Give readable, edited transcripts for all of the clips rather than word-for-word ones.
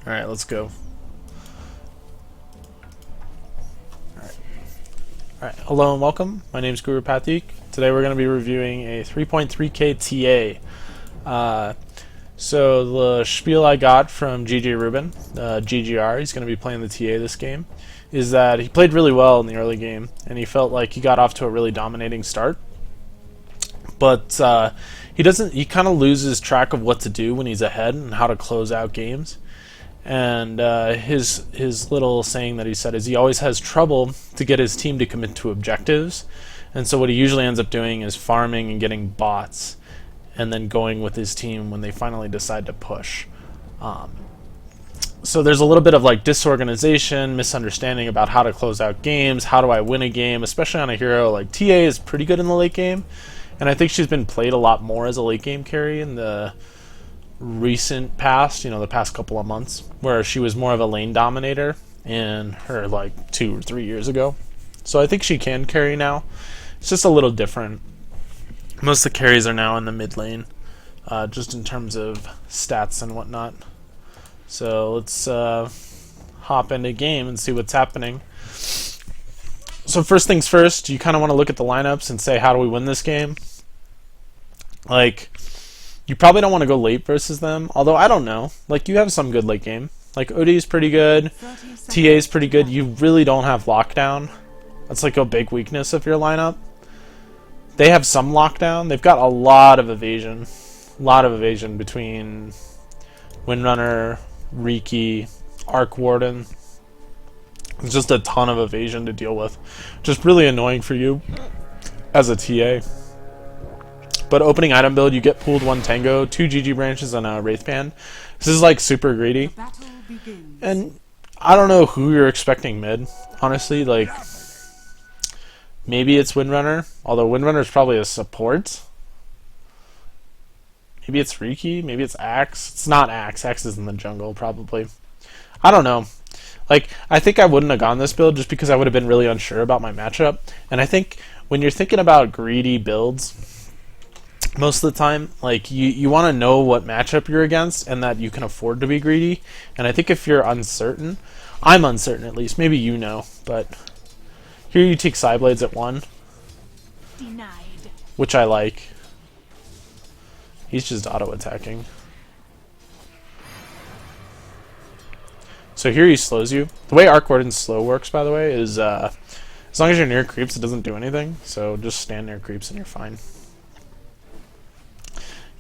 Alright, let's go. Alright, hello and welcome. My name is Guru Pathik. Today we're going to be reviewing a 3.3k TA. So the spiel I got from GG Rubin, GGR, he's going to be playing the TA this game, is that he played really well in the early game, and he felt like he got off to a really dominating start. But he kind of loses track of what to do when he's ahead and how to close out games. And his little saying that he said is he always has trouble to get his team to commit to objectives, and so what he usually ends up doing is farming and getting bots and then going with his team when they finally decide to push. So there's a little bit of like disorganization, misunderstanding about how to close out games, how do I win a game, especially on a hero like TA is pretty good in the late game, and I think she's been played a lot more as a late game carry in the recent past, the past couple of months, where she was more of a lane dominator in her like 2 or 3 years ago. So I think she can carry now. It's just a little different. Most of the carries are now in the mid lane, just in terms of stats and whatnot. So let's hop into game and see what's happening. So first things first, you kind of want to look at the lineups and say, how do we win this game? Like, you probably don't want to go late versus them, although I don't know. Like, you have some good late game. Like, OD is pretty good, TA is pretty good. You really don't have lockdown. That's like a big weakness of your lineup. They have some lockdown. They've got a lot of evasion. A lot of evasion between Windrunner, Riki, Arc Warden. It's just a ton of evasion to deal with. Just really annoying for you as a TA. But opening item build, you get pooled 1 Tango, 2 GG branches, and a Wraith Band. This is like super greedy. And I don't know who you're expecting mid, honestly. Like, maybe it's Windrunner, although Windrunner is probably a support. Maybe it's Riki, maybe it's Axe. It's not Axe. Axe is in the jungle, probably. I don't know. Like, I think I wouldn't have gone this build just because I would have been really unsure about my matchup. And I think when you're thinking about greedy builds, most of the time, like, you want to know what matchup you're against and that you can afford to be greedy. And I think if you're uncertain, I'm uncertain at least, maybe you know, but here you take Psyblades at 1. Denied. Which I like. He's just auto-attacking. So here he slows you. The way Arc Warden's slow works, by the way, is as long as you're near creeps, it doesn't do anything. So just stand near creeps and you're fine.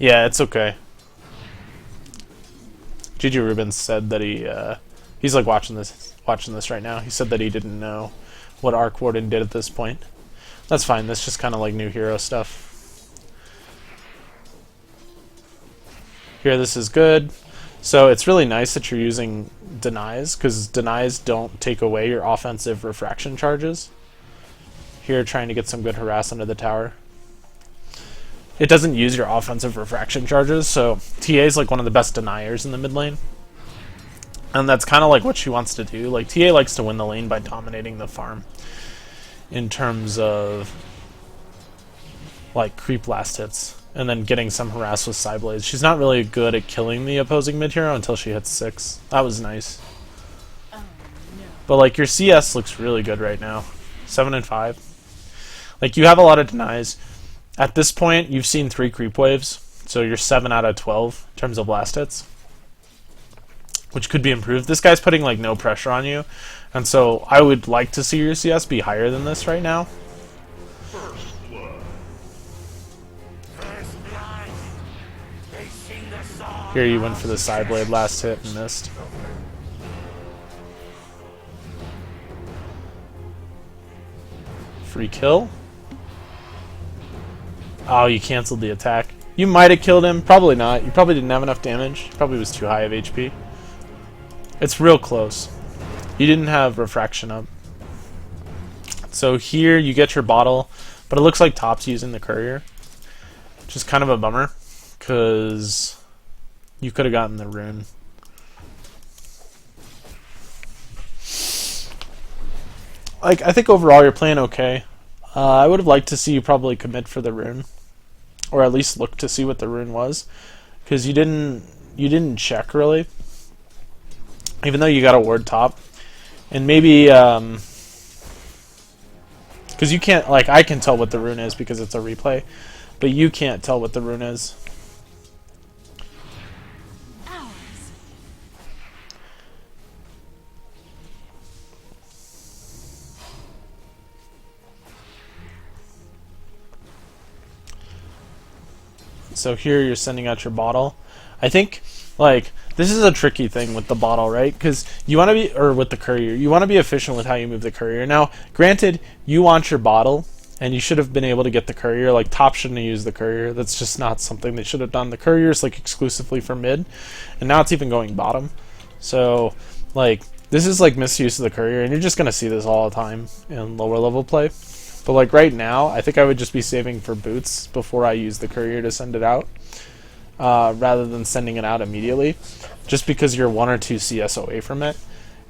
Yeah, it's okay. GG Rubin said that he's like watching this right now. He said that he didn't know what Arc Warden did at this point. That's fine. That's just kind of like new hero stuff. Here, this is good. So it's really nice that you're using denies, because denies don't take away your offensive refraction charges. Here, trying to get some good harass under the tower. It doesn't use your offensive refraction charges, so TA is like one of the best deniers in the mid lane. And that's kind of like what she wants to do. Like, TA likes to win the lane by dominating the farm in terms of like creep last hits and then getting some harass with Psyblades. She's not really good at killing the opposing mid hero until she hits 6. That was nice. But like, your CS looks really good right now. 7 and 5. Like, you have a lot of denies. At this point, you've seen 3 creep waves, so you're 7 out of 12 in terms of last hits, which could be improved. This guy's putting like no pressure on you, and so I would like to see your CS be higher than this right now. Here you went for the Psyblade last hit and missed. Free kill. Oh, you canceled the attack. You might have killed him. Probably not. You probably didn't have enough damage. Probably was too high of HP. It's real close. You didn't have refraction up. So here you get your bottle, but it looks like Top's using the courier, which is kind of a bummer, because you could have gotten the rune. Like, I think overall you're playing okay. I would have liked to see you probably commit for the rune, or at least look to see what the rune was, because you didn't check really. even though you got a ward top. And maybe, because you can't, like, I can tell what the rune is because it's a replay, but you can't tell what the rune is. So here you're sending out your bottle. I think, like, this is a tricky thing with the bottle, right? Because you want to be, or with the courier, you want to be efficient with how you move the courier. Now, granted, you want your bottle, and you should have been able to get the courier. Like, top shouldn't have used the courier. That's just not something they should have done. The courier is, like, exclusively for mid, and now it's even going bottom. So, like, this is, like, misuse of the courier, and you're just going to see this all the time in lower level play. But like right now, I think I would just be saving for boots before I use the courier to send it out, rather than sending it out immediately, just because you're 1 or 2 CS away from it.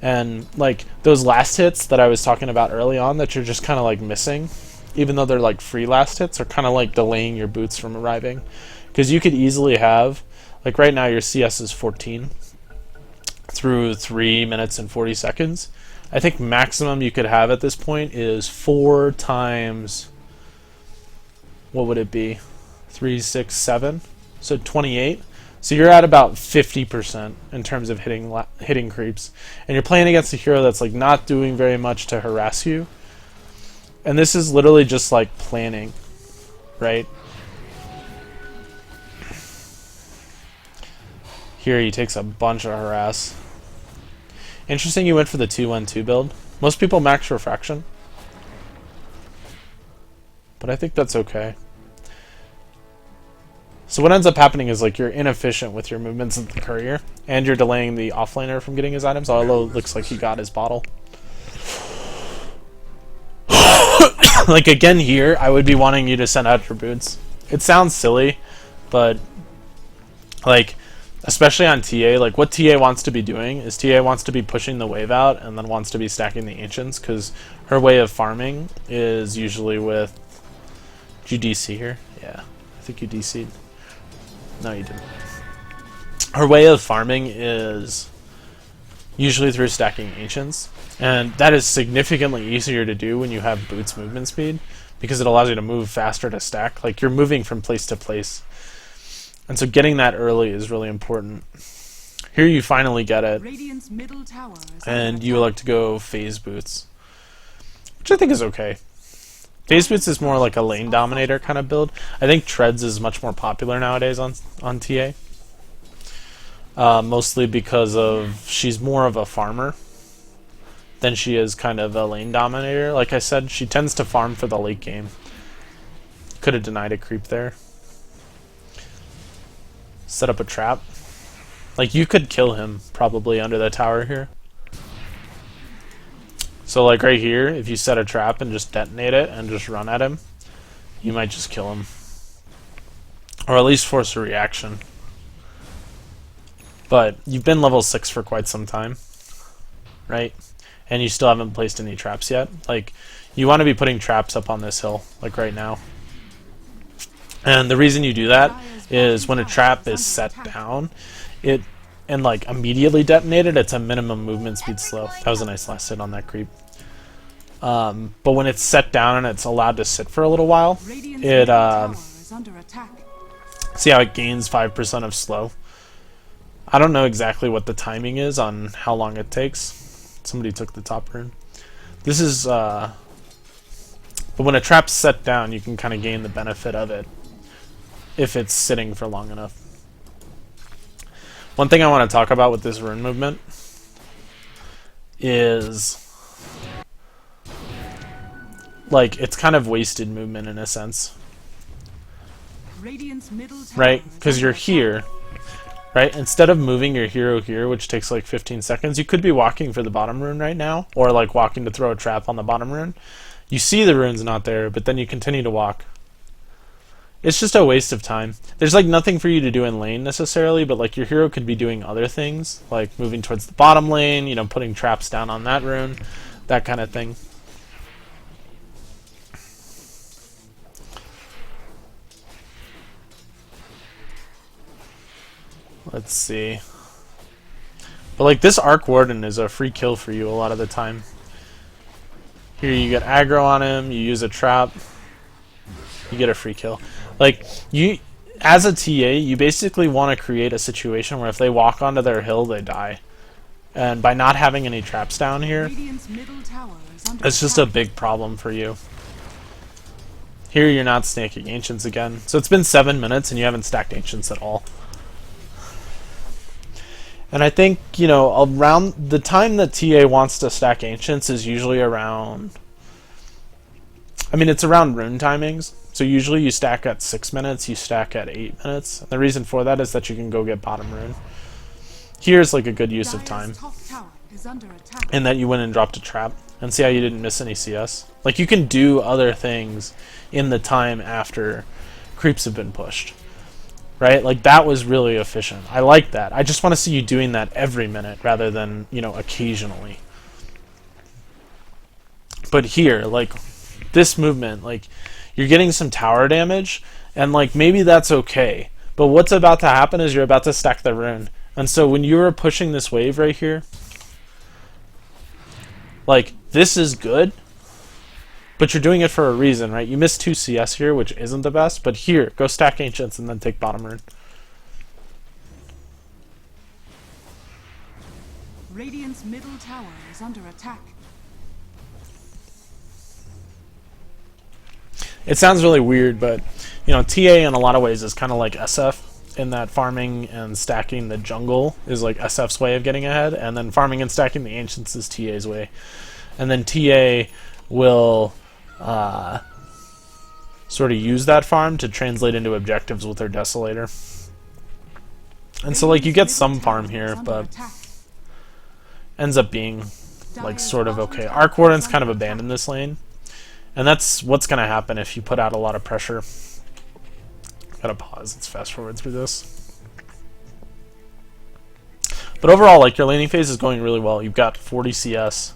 And like those last hits that I was talking about early on that you're just kind of like missing, even though they're like free last hits, are kind of like delaying your boots from arriving. Because you could easily have, like right now your CS is 14 through 3 minutes and 40 seconds. I think maximum you could have at this point is 4 times, what would it be? 3, 6, 7, so 28. So you're at about 50% in terms of hitting creeps, and you're playing against a hero that's like not doing very much to harass you. And this is literally just like planning, right? Here he takes a bunch of harass. Interesting you went for the 2-1-2 build. Most people max refraction, but I think that's okay. So what ends up happening is like you're inefficient with your movements of the courier, and you're delaying the offlaner from getting his items, although it looks like he got his bottle. Like again here, I would be wanting you to send out your boots. It sounds silly, but like, especially on TA, like what TA wants to be doing is TA wants to be pushing the wave out and then wants to be stacking the ancients, because her way of farming is usually with... Did you DC here? Yeah, I think you DC'd. No, you didn't. Her way of farming is usually through stacking ancients, and that is significantly easier to do when you have boots movement speed, because it allows you to move faster to stack. Like you're moving from place to place. And so getting that early is really important. Here you finally get it, and you elect to go phase boots, which I think is okay. Phase boots is more like a lane dominator kind of build. I think treads is much more popular nowadays on TA, mostly because of she's more of a farmer than she is kind of a lane dominator. Like I said, she tends to farm for the late game. Could have denied a creep there. Set up a trap. Like you could kill him probably under the tower here. So like right here, if you set a trap and just detonate it and just run at him, you might just kill him. Or at least force a reaction. But you've been level 6 for quite some time, right? And you still haven't placed any traps yet. Like you want to be putting traps up on this hill, like right now. And the reason you do that is when a trap is set down, and like immediately detonated, it's a minimum movement speed slow. That was a nice last hit on that creep. But when it's set down and it's allowed to sit for a little while, it see how it gains 5% of slow. I don't know exactly what the timing is on how long it takes. Somebody took the top rune. This is but when a trap's set down, you can kind of gain the benefit of it if it's sitting for long enough. One thing I want to talk about with this rune movement is like it's kind of wasted movement in a sense, right? Because you're here, right? Instead of moving your hero here, which takes like 15 seconds, you could be walking for the bottom rune right now, or like walking to throw a trap on the bottom rune. You see the rune's not there, but then you continue to walk. It's just a waste of time. There's like nothing for you to do in lane necessarily, but like your hero could be doing other things, like moving towards the bottom lane, you know, putting traps down on that rune, that kind of thing. Let's see. But like this Arc Warden is a free kill for you a lot of the time. Here you get aggro on him, you use a trap, you get a free kill. Like you, as a TA, you basically want to create a situation where if they walk onto their hill, they die. And by not having any traps down here, it's just a big problem for you. Here you're not snaking Ancients again. So it's been 7 minutes and you haven't stacked Ancients at all. And I think, you know, around the time that TA wants to stack Ancients is usually around... I mean, it's around rune timings. So usually you stack at 6 minutes, you stack at 8 minutes. And the reason for that is that you can go get bottom rune. Here's like a good use of time. In that you went and dropped a trap. And see how you didn't miss any CS? Like, you can do other things in the time after creeps have been pushed. Right? Like, that was really efficient. I like that. I just want to see you doing that every minute rather than, you know, occasionally. But here, like, this movement, like, you're getting some tower damage, and, like, maybe that's okay. But what's about to happen is you're about to stack the rune. And so when you were pushing this wave right here, like, this is good, but you're doing it for a reason, right? You missed 2 CS here, which isn't the best, but here, go stack Ancients and then take bottom rune. Radiant's middle tower is under attack. It sounds really weird, but, you know, TA in a lot of ways is kind of like SF, in that farming and stacking the jungle is like SF's way of getting ahead, and then farming and stacking the Ancients is TA's way. And then TA will sort of use that farm to translate into objectives with their Desolator. And so, like, you get some farm here, but ends up being, like, sort of okay. Arc Warden's kind of abandoned this lane, and that's what's going to happen if you put out a lot of pressure. Gotta pause, let's fast forward through this. But overall, like, your laning phase is going really well. You've got 40 CS.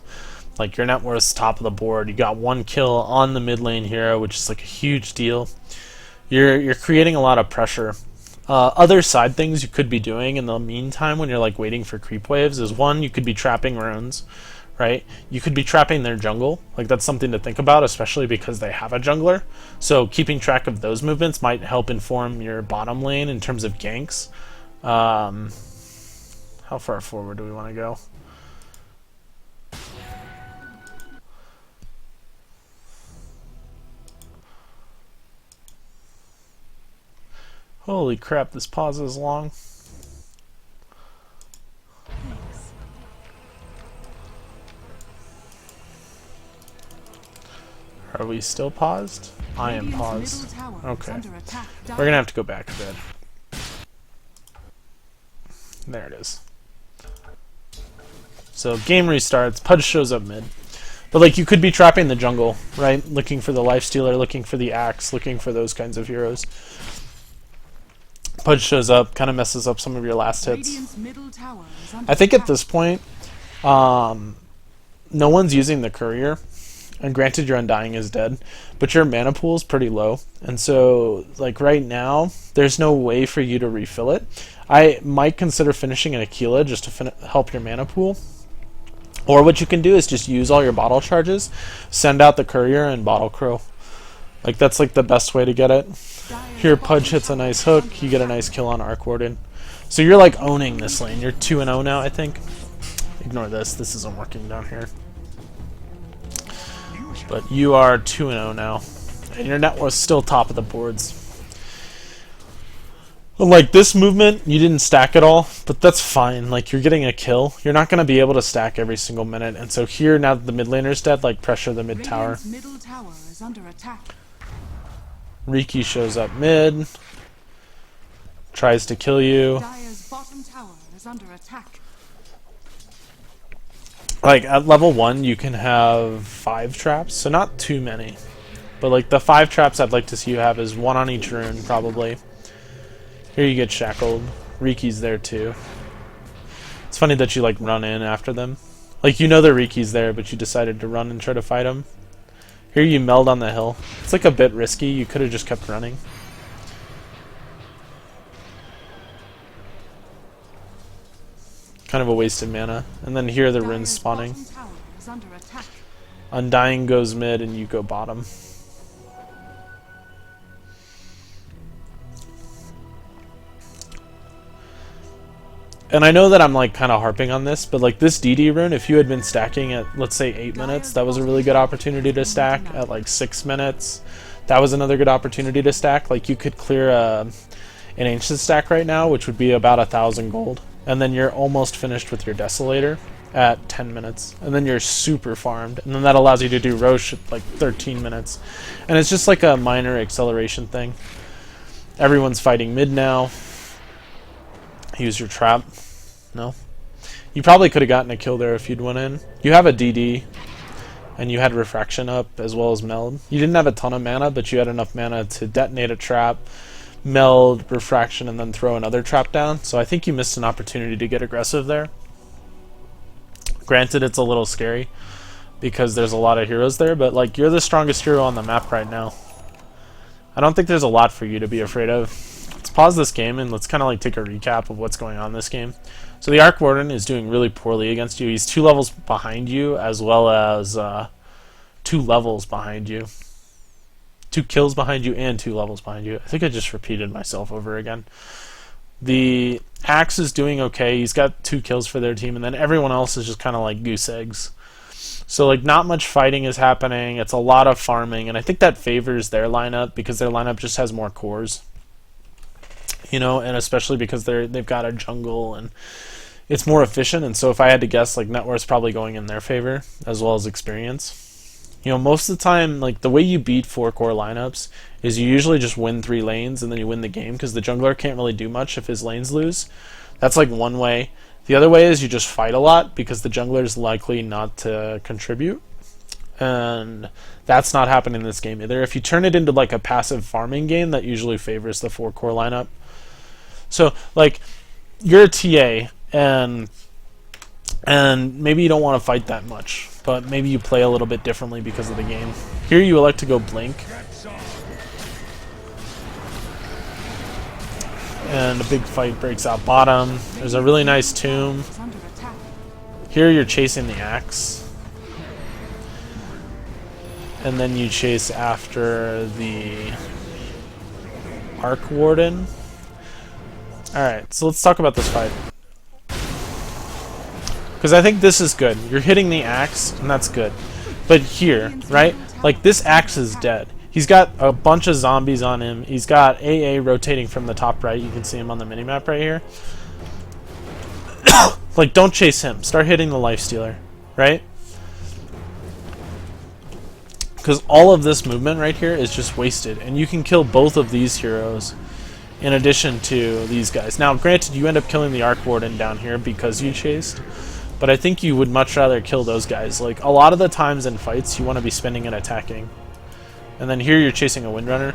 Like, your net worth's top of the board. You got 1 kill on the mid lane hero, which is like a huge deal. You're creating a lot of pressure. Other side things you could be doing in the meantime when you're like waiting for creep waves is, one, you could be trapping runes, right? You could be trapping their jungle. Like, that's something to think about, especially because they have a jungler. So keeping track of those movements might help inform your bottom lane in terms of ganks. How far forward do we want to go? Holy crap, this pause is long. Are we still paused? I am paused. Okay. We're gonna have to go back a bit. There it is. So game restarts, Pudge shows up mid. But like, you could be trapping the jungle, right? Looking for the lifestealer, looking for the axe, looking for those kinds of heroes. Pudge shows up, kind of messes up some of your last hits. I think at this point, no one's using the courier. And granted, your Undying is dead, but your mana pool is pretty low. And so, like, right now, there's no way for you to refill it. I might consider finishing an Aquila just to help your mana pool. Or what you can do is just use all your bottle charges, send out the courier, and bottle crow. Like, that's like the best way to get it. Here, Pudge hits a nice hook, you get a nice kill on Arc Warden. So you're like owning this lane. You're 2-0 now, I think. Ignore this, this isn't working down here. But you are 2-0 now. And your net worth's still top of the boards. Like, this movement, you didn't stack it all, but that's fine. Like, you're getting a kill. You're not going to be able to stack every single minute. And so here, now that the mid laner's dead, like, pressure the mid tower. Middle tower is under attack. Riki shows up mid. Tries to kill you. Dire's bottom tower is under attack. Like, at level 1, you can have 5 traps, so not too many. But, like, the 5 traps I'd like to see you have is 1 on each rune, probably. Here you get shackled. Riki's there, too. It's funny that you, like, run in after them. Like, you know the Riki's there, but you decided to run and try to fight him. Here you meld on the hill. It's, like, a bit risky. You could have just kept running. Kind of a wasted mana. And then here the rune's Dire's spawning. bottom tower is under attack. Undying goes mid and you go bottom. And I know that I'm like kind of harping on this, but like this DD rune, if you had been stacking at, let's say, 8 minutes, that was a really good opportunity to stack. At like 6 minutes, that was another good opportunity to stack. Like you could clear an ancient stack right now, which would be about 1,000 gold. And then you're almost finished with your Desolator at 10 minutes. And then you're super farmed. And then that allows you to do Roche at like 13 minutes. And it's just like a minor acceleration thing. Everyone's fighting mid now. Use your trap. No. You probably could have gotten a kill there if you'd went in. You have a DD. And you had Refraction up as well as Meld. You didn't have a ton of mana, but you had enough mana to detonate a trap, Meld, Refraction, and then throw another trap down. So I think you missed an opportunity to get aggressive there. Granted, it's a little scary because there's a lot of heroes there, but like you're the strongest hero on the map right now. I don't think there's a lot for you to be afraid of. Let's pause this game and let's kind of like take a recap of what's going on in this game. So the Arc Warden is doing really poorly against you. He's 2 levels behind you as well as 2 levels behind you. 2 kills behind you and 2 levels behind you. I think I just repeated myself over again. The Axe is doing okay. He's got 2 kills for their team, and then everyone else is just kind of like goose eggs. So like not much fighting is happening. It's a lot of farming, and I think that favors their lineup because their lineup just has more cores. You know, and especially because they've got a jungle and it's more efficient. And so if I had to guess, like net worth's probably going in their favor as well as experience. You know, most of the time, like the way you beat 4-core lineups is you usually just win 3 lanes and then you win the game because the jungler can't really do much if his lanes lose. That's like one way. The other way is you just fight a lot because the jungler is likely not to contribute. And that's not happening in this game either. If you turn it into like a passive farming game, that usually favors the 4-core lineup. So like you're a TA and maybe you don't want to fight that much, but maybe you play a little bit differently because of the game. Here you elect to go Blink. And a big fight breaks out bottom. There's a really nice tomb. Here you're chasing the Axe. And then you chase after the Arc Warden. Alright, so let's talk about this fight. Because I think this is good. You're hitting the Axe, and that's good. But here, right? Like, this Axe is dead. He's got a bunch of zombies on him. He's got AA rotating from the top right. You can see him on the minimap right here. Like, don't chase him. Start hitting the Lifestealer, right? Because all of this movement right here is just wasted. And you can kill both of these heroes in addition to these guys. Now, granted, you end up killing the Arc Warden down here because you chased. But I think you would much rather kill those guys. Like, a lot of the times in fights, you want to be spending it attacking. And then here you're chasing a Windrunner.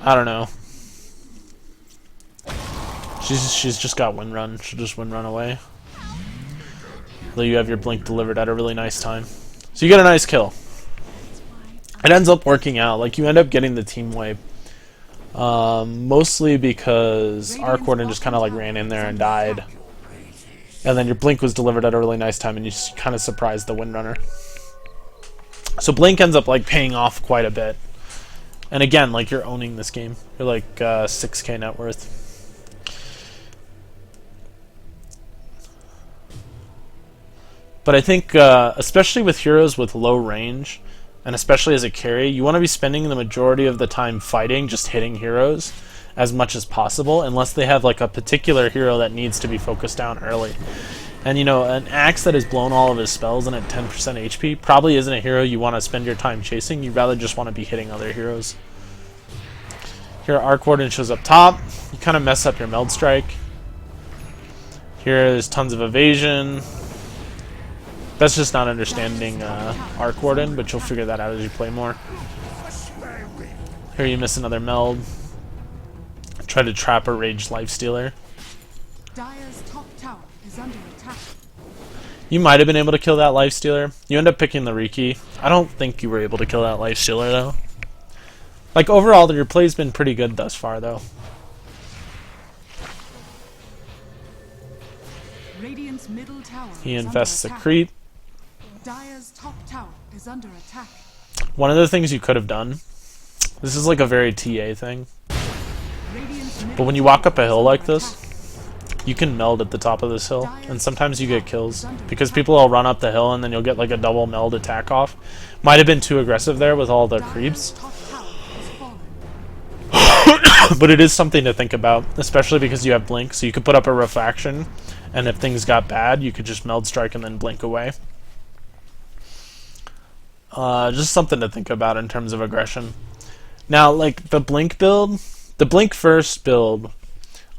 I don't know. She's just got Windrun. She'll just Windrun away. Though you have your Blink delivered at a really nice time. So you get a nice kill. It ends up working out. Like, you end up getting the team wipe. Mostly because Arc Warden just kind of like ran in there and died. And then your Blink was delivered at a really nice time and you just kind of surprised the Windrunner. So Blink ends up like paying off quite a bit. And again, like you're owning this game. You're like 6k net worth. But I think especially with heroes with low range, and especially as a carry, you want to be spending the majority of the time fighting, just hitting heroes as much as possible, unless they have like a particular hero that needs to be focused down early. And you know, an Axe that has blown all of his spells and at 10% HP probably isn't a hero you want to spend your time chasing. You'd rather just want to be hitting other heroes. Here Arc Warden shows up top. You kind of mess up your Meld Strike. Here there's tons of evasion. That's just not understanding Arc Warden, but you'll figure that out as you play more. Here you miss another Meld. Try to trap a Raged Lifestealer. Dire's top tower is under attack. You might have been able to kill that Lifestealer. You end up picking the Riki. I don't think you were able to kill that Lifestealer, though. Like, overall, your play's been pretty good thus far, though. Radiant's middle tower He is invests a under attack. creep. Dire's top tower is under attack. One of the things you could have done, this is like a very TA thing, Radiant's middle but when you walk up a tower is hill under like this, attack. you can meld at the top of this hill, and sometimes you get kills, because people will run up the hill and then you'll get like a double meld attack off. Might have been too aggressive there with all the Dire's creeps, top tower has fallen. but it is something to think about, especially because you have blink, so you could put up a refraction, and if things got bad, you could just meld strike and then blink away. Just something to think about in terms of aggression. Now, like the blink build, the blink first build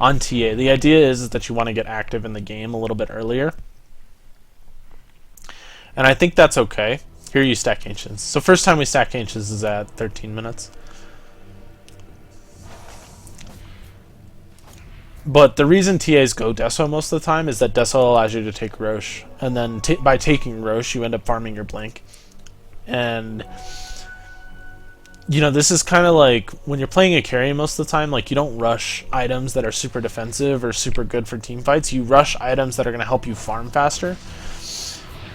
on TA, the idea is that you want to get active in the game a little bit earlier. And I think that's okay. Here you stack Ancients. So first time we stack Ancients is at 13 minutes. But the reason TAs go Deso most of the time is that Deso allows you to take Roche. And then by taking Roche, you end up farming your blink. And you know, this is kind of like when you're playing a carry most of the time, like you don't rush items that are super defensive or super good for team fights. You rush items that are going to help you farm faster.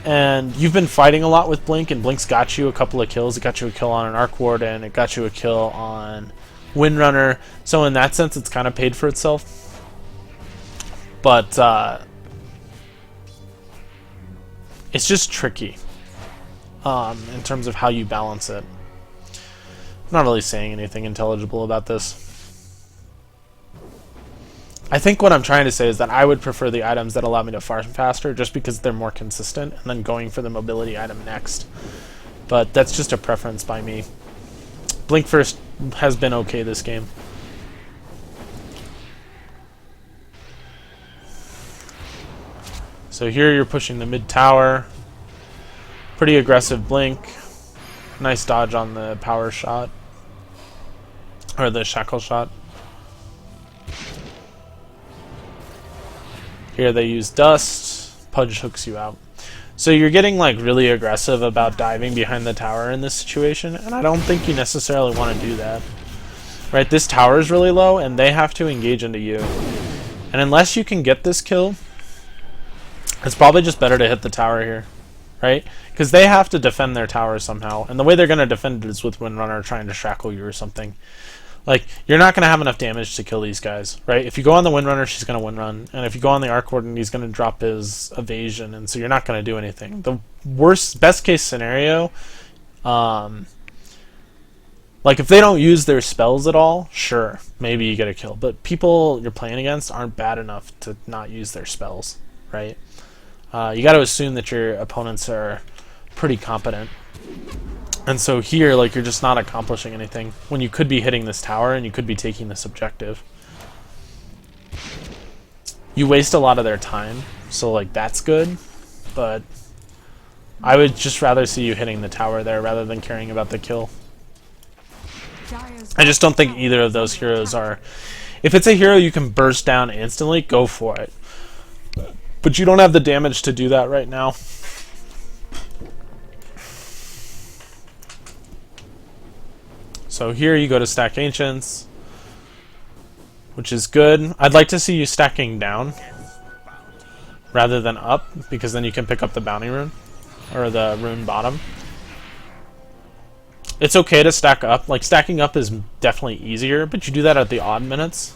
And you've been fighting a lot with Blink, and Blink's got you a couple of kills. It got you a kill on an Arc Warden, it got you a kill on Windrunner. So in that sense, it's kind of paid for itself. But it's just tricky. In terms of how you balance it. I'm not really saying anything intelligible about this. I think what I'm trying to say is that I would prefer the items that allow me to farm faster just because they're more consistent, and then going for the mobility item next. But that's just a preference by me. Blink first has been okay this game. So here you're pushing the mid tower. Pretty aggressive blink. Nice dodge on the power shot. Or the shackle shot. Here they use dust. Pudge hooks you out. So you're getting like really aggressive about diving behind the tower in this situation, and I don't think you necessarily want to do that. Right, this tower is really low and they have to engage into you. And unless you can get this kill, it's probably just better to hit the tower here. Right? Because they have to defend their tower somehow. And the way they're going to defend it is with Windrunner trying to shackle you or something. Like, you're not going to have enough damage to kill these guys, right? If you go on the Windrunner, she's going to Windrun. And if you go on the Arc Warden, he's going to drop his evasion. And so you're not going to do anything. The best case scenario, like if they don't use their spells at all, sure, maybe you get a kill. But people you're playing against aren't bad enough to not use their spells, right? You got to assume that your opponents are pretty competent. And so here, like, you're just not accomplishing anything when you could be hitting this tower and you could be taking this objective. You waste a lot of their time, so like that's good, but I would just rather see you hitting the tower there rather than caring about the kill. I just don't think either of those heroes are... If it's a hero you can burst down instantly, go for it. But you don't have the damage to do that right now. So here you go to stack Ancients, which is good. I'd like to see you stacking down rather than up, because then you can pick up the bounty rune, or the rune bottom. It's okay to stack up. Like, stacking up is definitely easier, but you do that at the odd minutes.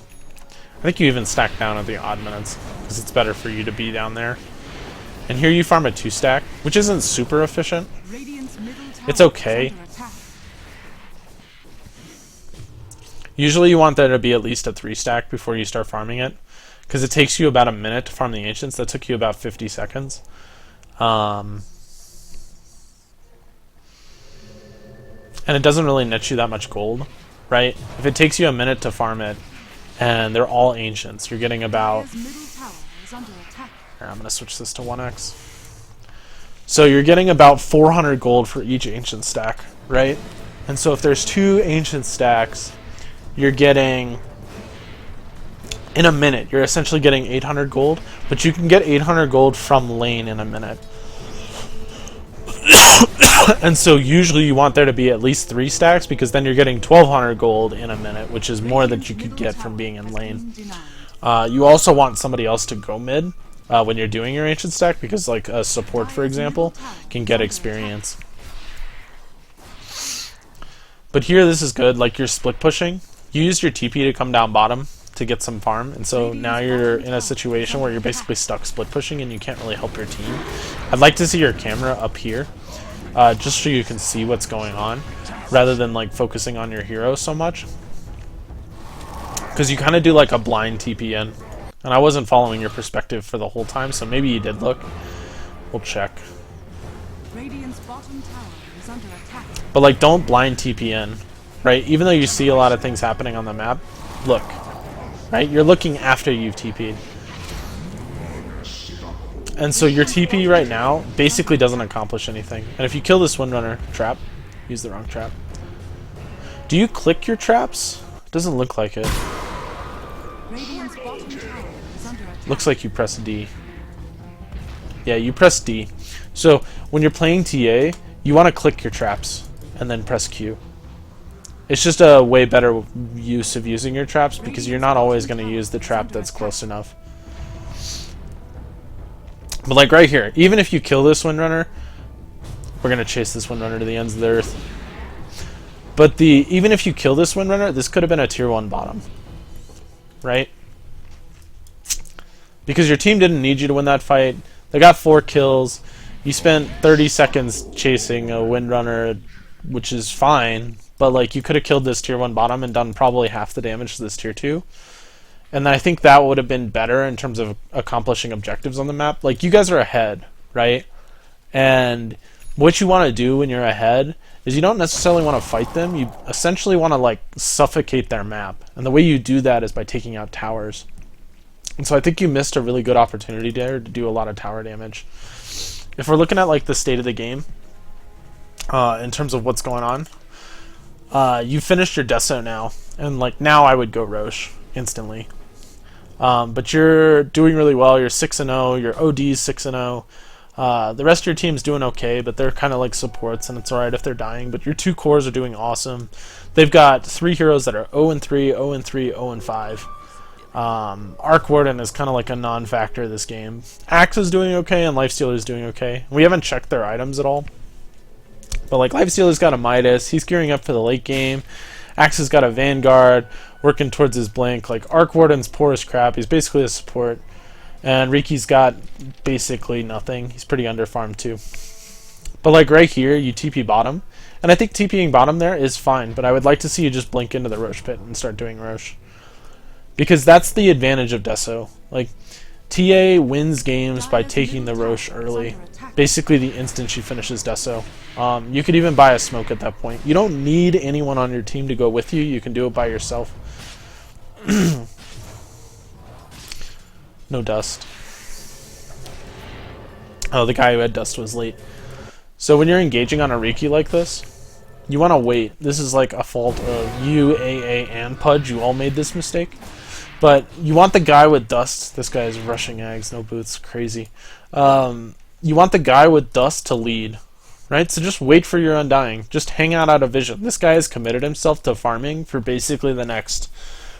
I think you even stack down at the odd minutes, because it's better for you to be down there. And here you farm a 2-stack, which isn't super efficient. It's okay. Usually you want there to be at least a 3-stack before you start farming it, because it takes you about a minute to farm the Ancients. That took you about 50 seconds. And it doesn't really net you that much gold, right? If it takes you a minute to farm it, and they're all Ancients, you're getting about... Here, I'm going to switch this to 1x. So you're getting about 400 gold for each Ancient stack, right? And so if there's 2 Ancient stacks, you're getting... In a minute, you're essentially getting 800 gold, but you can get 800 gold from lane in a minute. And so usually you want there to be at least 3 stacks, because then you're getting 1200 gold in a minute, which is more than you could get from being in lane. You also want somebody else to go mid, when you're doing your ancient stack, because like a support, for example, can get experience. But here this is good, like you're split pushing. You used your TP to come down bottom to get some farm, and so now you're in a situation where you're basically stuck split pushing and you can't really help your team. I'd like to see your camera up here, just so you can see what's going on, rather than like focusing on your hero so much. Because you kind of do like a blind TP in, and I wasn't following your perspective for the whole time, so maybe you did look. We'll check. Radiant's bottom tower is under attack. But like, don't blind TP in, right? Even though you see a lot of things happening on the map, look, right? You're looking after you've TP'd. And so your TP right now basically doesn't accomplish anything. And if you kill this Windrunner trap, use the wrong trap. Do you click your traps? Doesn't look like it. Radiant's bottom tower is under attack. Looks like you press D. Yeah, you press D. So when you're playing TA, you want to click your traps and then press Q. It's just a way better use of using your traps, because you're not always going to use the trap that's close enough. But like right here, even if you kill this Windrunner, we're going to chase this Windrunner to the ends of the earth. But even if you kill this Windrunner, this could have been a tier 1 bottom. Right? Because your team didn't need you to win that fight. They got 4 kills. You spent 30 seconds chasing a Windrunner, which is fine. But like, you could have killed this tier 1 bottom and done probably half the damage to this tier 2. And I think that would have been better in terms of accomplishing objectives on the map. Like, you guys are ahead, right? And what you want to do when you're ahead is you don't necessarily want to fight them. You essentially want to like suffocate their map. And the way you do that is by taking out towers. And so I think you missed a really good opportunity there to do a lot of tower damage. If we're looking at like the state of the game, in terms of what's going on, you finished your Deso now, and like now I would go Roche instantly. But you're doing really well. You're 6-0. Your OD's 6-0. The rest of your team's doing okay, but they're kind of like supports, and it's alright if they're dying. But your 2 cores are doing awesome. They've got 3 heroes that are 0-3, 0-3, 0-5. Arc Warden is kind of like a non-factor this game. Axe is doing okay, and Lifestealer is doing okay. We haven't checked their items at all. But like, Lifestealer's got a Midas. He's gearing up for the late game. Axe has got a Vanguard, working towards his blink. Like, Arc Warden's poor as crap. He's basically a support. And Riki's got basically nothing. He's pretty underfarmed too. But like right here, you TP bottom. And I think TPing bottom there is fine, but I would like to see you just blink into the Roche pit and start doing Roche. Because that's the advantage of Deso. Like, TA wins games by taking the Roche early. Basically the instant she finishes Deso. You could even buy a smoke at that point. You don't need anyone on your team to go with you. You can do it by yourself. No dust. Oh, the guy who had dust was late. So when you're engaging on a Riki like this, you want to wait. This is like a fault of you, AA, and Pudge. You all made this mistake. But you want the guy with dust. This guy is rushing eggs, no boots, crazy. You want the guy with dust to lead, right? So just wait for your Undying. Just hang out of vision. This guy has committed himself to farming for basically the next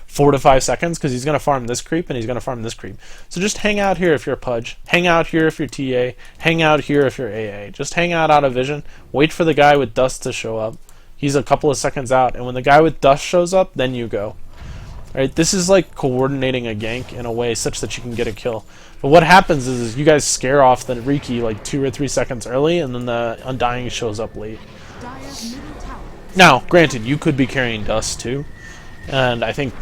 4 to 5 seconds, because he's going to farm this creep and he's going to farm this creep. So just hang out here if you're Pudge. Hang out here if you're TA. Hang out here if you're AA. Just hang out of vision. Wait for the guy with dust to show up. He's a couple of seconds out, and when the guy with dust shows up, then you go. Right? This is like coordinating a gank in a way such that you can get a kill. But what happens is you guys scare off the Riki like 2 or 3 seconds early, and then the Undying shows up late. Now, granted, you could be carrying dust too, and I think,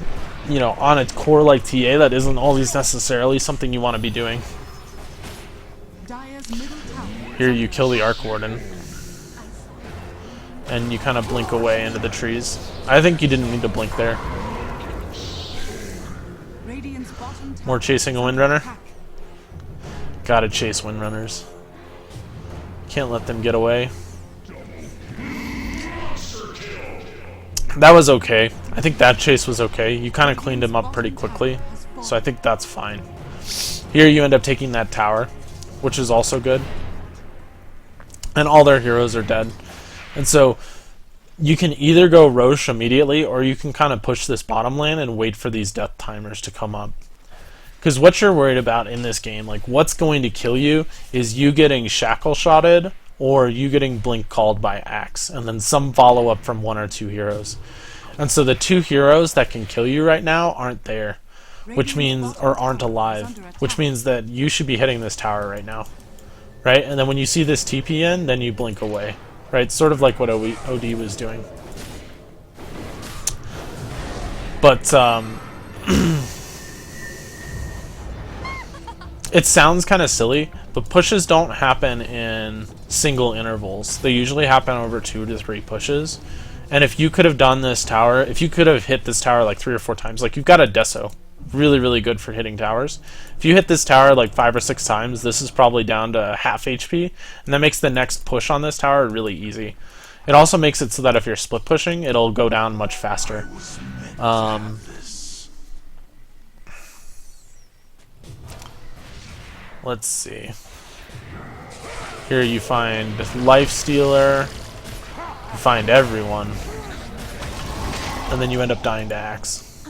you know, on a core like TA, that isn't always necessarily something you want to be doing. Here you kill the Arc Warden, and you kind of blink away into the trees. I think you didn't need to blink there. More chasing a Windrunner. Gotta chase Windrunners. Can't let them get away. That was okay. I think that chase was okay. You kind of cleaned him up pretty quickly, so I think that's fine. Here you end up taking that tower, which is also good. And all their heroes are dead. And so you can either go Roche immediately, or you can kind of push this bottom lane and wait for these death timers to come up. Because what you're worried about in this game, like what's going to kill you, is you getting shackle shotted or you getting blink called by Axe, and then some follow up from one or two heroes. And so the two heroes that can kill you right now aren't there, which means, or aren't alive, which means that you should be hitting this tower right now, right? And then when you see this TP in, then you blink away, right? Sort of like what OD was doing. But it sounds kind of silly, but pushes don't happen in single intervals. They usually happen over 2 to 3 pushes. And if you could have done this tower, if you could have hit this tower like 3 or 4 times, like you've got a Deso, really, really good for hitting towers. If you hit this tower like 5 or 6 times, this is probably down to half HP, and that makes the next push on this tower really easy. It also makes it so that if you're split pushing, it'll go down much faster. Let's see. Here you find Lifestealer, you find everyone, and then you end up dying to Axe.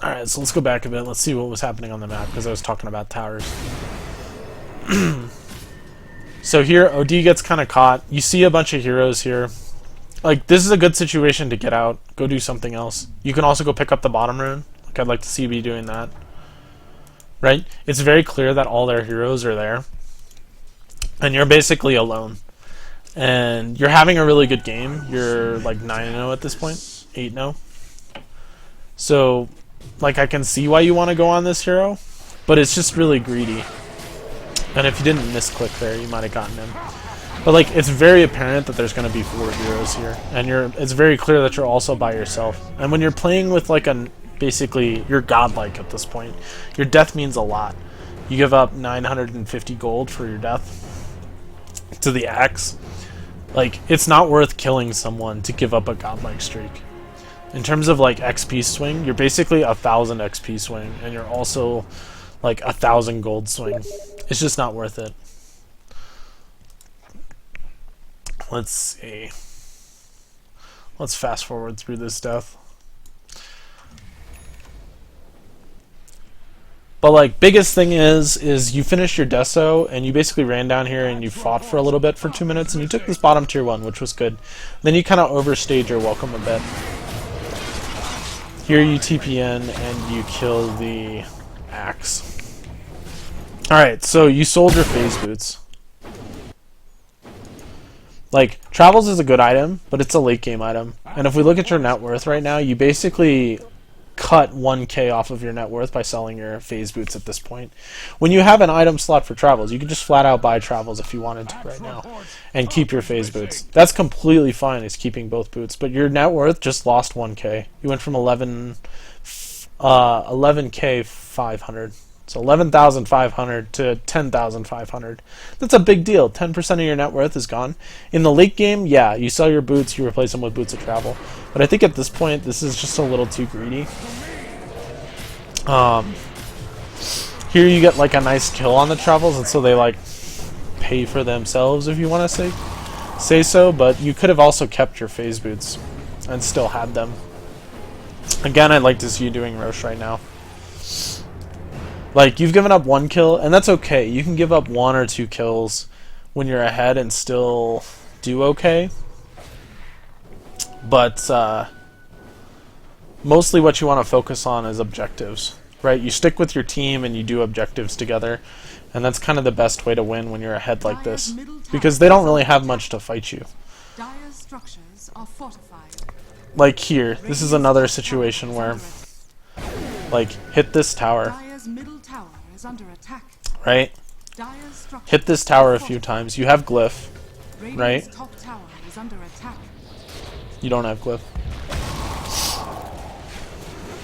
Alright, so let's go back a bit. Let's see what was happening on the map, because I was talking about towers. So here, OD gets kind of caught. You see a bunch of heroes here. Like, this is a good situation to get out. Go do something else. You can also go pick up the bottom rune. Like, I'd like to see you be doing that. Right? It's very clear that all their heroes are there. And you're basically alone. And you're having a really good game. You're like 9-0 at this point. 8-0. So, like, I can see why you want to go on this hero. But it's just really greedy. And if you didn't misclick there, you might have gotten him. But, like, it's very apparent that there's going to be 4 heroes here. And it's very clear that you're also by yourself. And when you're playing with, like, basically, you're godlike at this point. Your death means a lot. You give up 950 gold for your death to the Axe. Like, it's not worth killing someone to give up a godlike streak. In terms of, like, XP swing, you're basically 1,000 XP swing, and you're also, like, 1,000 gold swing. It's just not worth it. Let's see. Let's fast forward through this death. But, like, biggest thing is you finished your Deso, and you basically ran down here and you fought for a little bit for 2 minutes, and you took this bottom tier 1, which was good. Then you kind of overstayed your welcome a bit. Here you TP in, and you kill the Axe. Alright, so you sold your phase boots. Like, Travels is a good item, but it's a late game item. And if we look at your net worth right now, you basically cut 1k off of your net worth by selling your phase boots at this point. When you have an item slot for Travels, you can just flat out buy Travels if you wanted to right now and keep your phase boots. That's completely fine, is keeping both boots, but your net worth just lost 1k. You went from 11k 500. So 11,500 to 10,500. That's a big deal. 10% of your net worth is gone. In the late game, yeah, you sell your boots, you replace them with boots of travel. But I think at this point, this is just a little too greedy. Here you get like a nice kill on the Travels, and so they like pay for themselves, if you want to say so. But you could have also kept your phase boots and still had them. Again, I'd like to see you doing Roche right now. Like, you've given up 1 kill, and that's okay. You can give up 1 or 2 kills when you're ahead and still do okay. But mostly what you want to focus on is objectives, right? You stick with your team and you do objectives together, and that's kind of the best way to win when you're ahead like this, because they don't really have much to fight you. Dire's structures are fortified. Like here, this is another situation where, like, hit this tower. Dire's middle tower is under attack. Right? Dire's structures Hit this tower a few times. You have Glyph, Radiant's right? top tower is under attack. You don't have Glyph.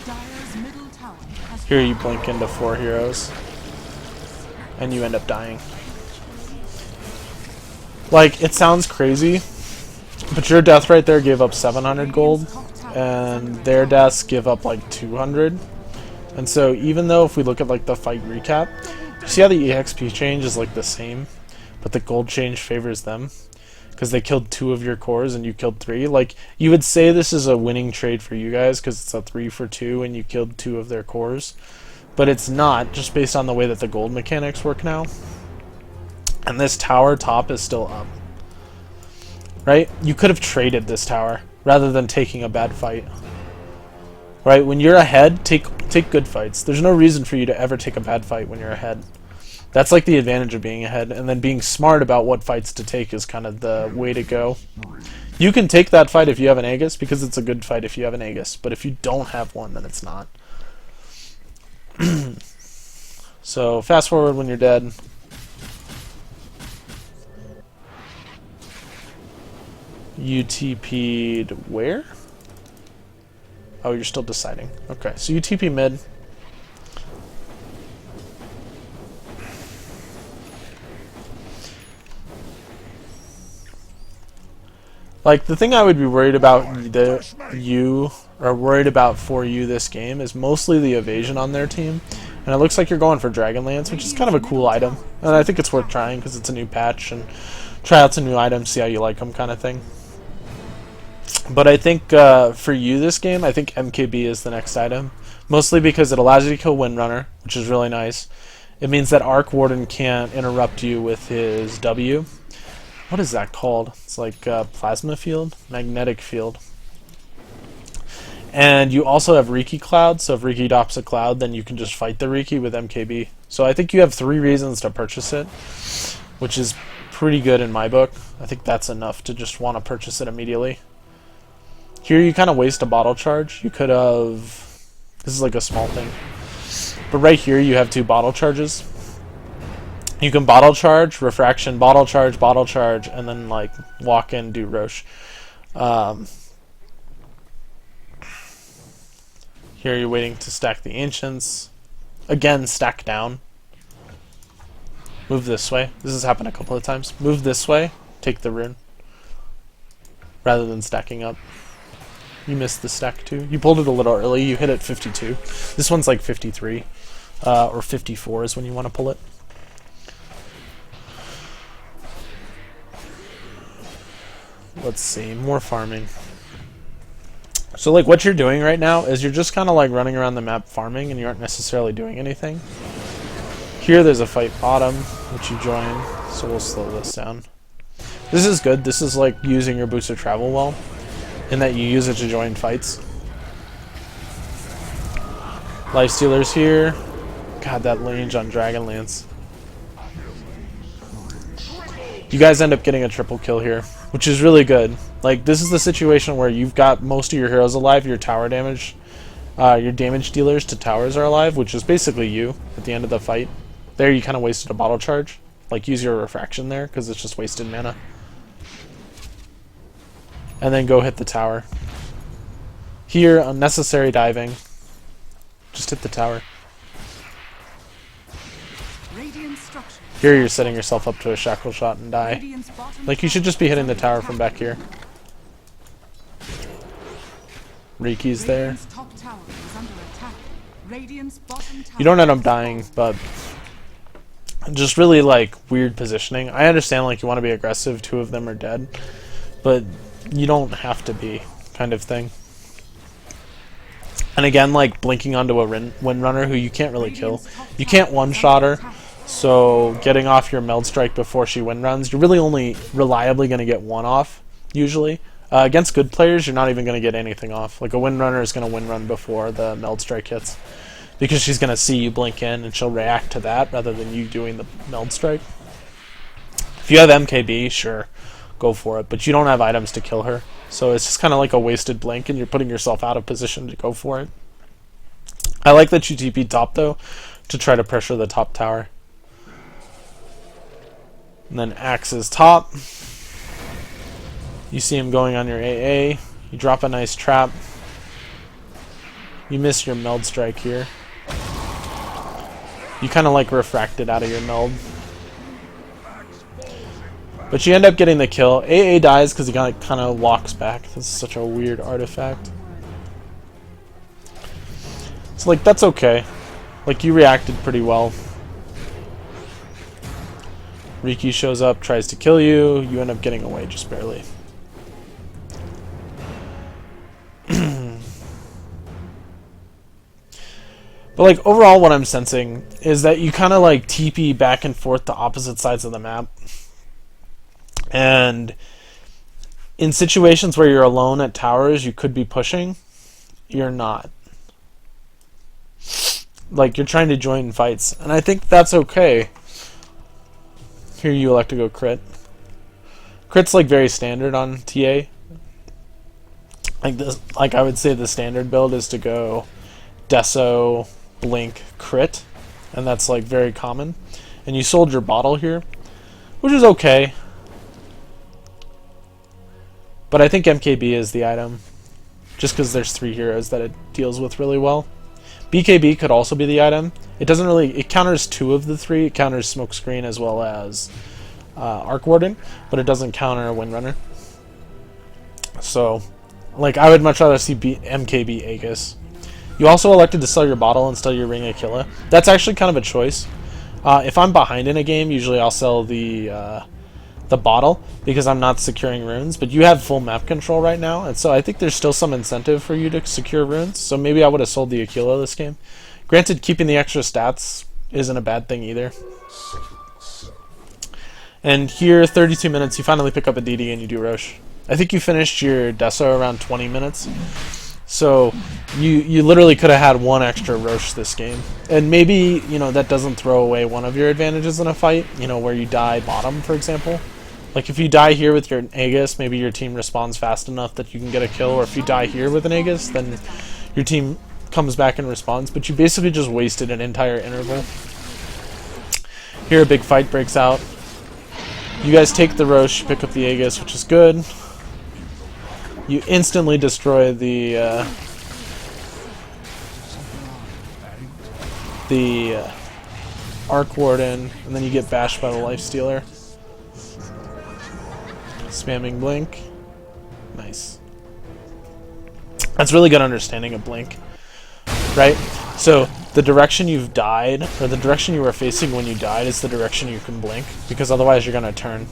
Dire's middle tower has Here you blink into 4 heroes, and you end up dying. Like, it sounds crazy, but your death right there gave up 700 gold, and their deaths give up like 200. And so even though if we look at like the fight recap, you see how the EXP change is like the same, but the gold change favors them because they killed 2 of your cores and you killed 3. Like, you would say this is a winning trade for you guys because it's a 3 for 2 and you killed 2 of their cores. but it's not, just based on the way that the gold mechanics work now. And this tower top is still up. Right? You could have traded this tower rather than taking a bad fight. Right? When you're ahead, take good fights. There's no reason for you to ever take a bad fight when you're ahead. That's like the advantage of being ahead, and then being smart about what fights to take is kind of the way to go. You can take that fight if you have an Aegis, because it's a good fight if you have an Aegis, but if you don't have one, then it's not. So fast forward when you're dead. You TP'd where? Oh, you're still deciding. Okay, so you TP mid. Like, the thing I would be worried about for you this game is mostly the evasion on their team. And it looks like you're going for Dragonlance, which is kind of a cool item. And I think it's worth trying because it's a new patch, and try out some new items, see how you like them kind of thing. But I think for you this game, I think MKB is the next item. Mostly because it allows you to kill Windrunner, which is really nice. It means that Arc Warden can't interrupt you with his W. What is that called? It's like plasma field? Magnetic field. And you also have Riki Cloud, so if Riki drops a cloud, then you can just fight the Riki with MKB. So I think you have 3 reasons to purchase it, which is pretty good in my book. I think that's enough to just want to purchase it immediately. Here you kind of waste a bottle charge. You could have... This is like a small thing. But right here you have 2 bottle charges. You can bottle charge, refraction, bottle charge, and then like walk in, do Roche. Here you're waiting to stack the Ancients. Again, stack down. Move this way. This has happened a couple of times. Move this way, take the rune. Rather than stacking up. You missed the stack too. You pulled it a little early. You hit it 52. This one's like 53. Or 54 is when you want to pull it. Let's see, more farming. So like what you're doing right now is you're just kind of like running around the map farming, and you aren't necessarily doing anything. Here there's a fight bottom, which you join, so we'll slow this down. This is good. This is like using your boost of travel well, in that you use it to join fights. Lifestealer's here. God, that range on Dragonlance. You guys end up getting a triple kill here, which is really good. Like, this is the situation where you've got most of your heroes alive, your tower damage, your damage dealers to towers are alive, which is basically you at the end of the fight. There you kind of wasted a bottle charge. Like, use your refraction there, because it's just wasted mana. And then go hit the tower. Here, unnecessary diving. Just hit the tower. Here you're setting yourself up to a shackle shot and die. Like, you should just be hitting the tower from back here. Riki's there. You don't end up dying, but just really like weird positioning. I understand like you want to be aggressive, 2 of them are dead, but you don't have to be, kind of thing. And again, like blinking onto a Windrunner who you can't really kill. You can't one-shot her. So getting off your meld strike before she windruns, you're really only reliably going to get 1 off, usually. Against good players, you're not even going to get anything off. Like a windrunner is going to windrun before the meld strike hits, because she's going to see you blink in and she'll react to that rather than you doing the meld strike. If you have MKB, sure, go for it, but you don't have items to kill her. So it's just kind of like a wasted blink, and you're putting yourself out of position to go for it. I like that you TP top, though, to try to pressure the top tower. And then Axe's top. You see him going on your AA. You drop a nice trap. You miss your meld strike here. You kind of like refracted out of your meld. But you end up getting the kill. AA dies because he kind of walks back. This is such a weird artifact. So like that's okay. Like you reacted pretty well. Riki shows up, tries to kill you. You end up getting away just barely. But like overall what I'm sensing is that you kind of like TP back and forth to opposite sides of the map. And in situations where you're alone at towers, you could be pushing. You're not. Like, you're trying to join fights. And I think that's okay. Here you elect to go crit. Crit's like very standard on TA. Like this, like I would say the standard build is to go Deso, Blink, crit. And that's like very common. And you sold your bottle here, which is okay. But I think MKB is the item, just because there's 3 heroes that it deals with really well. BKB could also be the item. It doesn't really, it counters 2 of the 3. It counters Smokescreen as well as Arc Warden, but it doesn't counter Windrunner. So, like, I would much rather see MKB Aegis. You also elected to sell your bottle instead of your Ring Aquila. That's actually kind of a choice. If I'm behind in a game, usually I'll sell the bottle because I'm not securing runes, but you have full map control right now, and so I think there's still some incentive for you to secure runes, so maybe I would have sold the Aquila this game. Granted, keeping the extra stats isn't a bad thing either. And here, 32 minutes, you finally pick up a DD and you do Roche. I think you finished your Deso around 20 minutes, so you literally could have had 1 extra Roche this game. And maybe, you know, that doesn't throw away one of your advantages in a fight, you know, where you die bottom, for example. Like, if you die here with your Aegis, maybe your team responds fast enough that you can get a kill, or if you die here with an Aegis, then your team comes back and responds, but you basically just wasted an entire interval. Here a big fight breaks out. You guys take the Roche, pick up the Aegis, which is good. You instantly destroy the Arc Warden, and then you get bashed by the Lifestealer. Spamming Blink. Nice. That's really good understanding of Blink. Right? So, the direction you've died, or the direction you were facing when you died, is the direction you can Blink, because otherwise you're going to turn.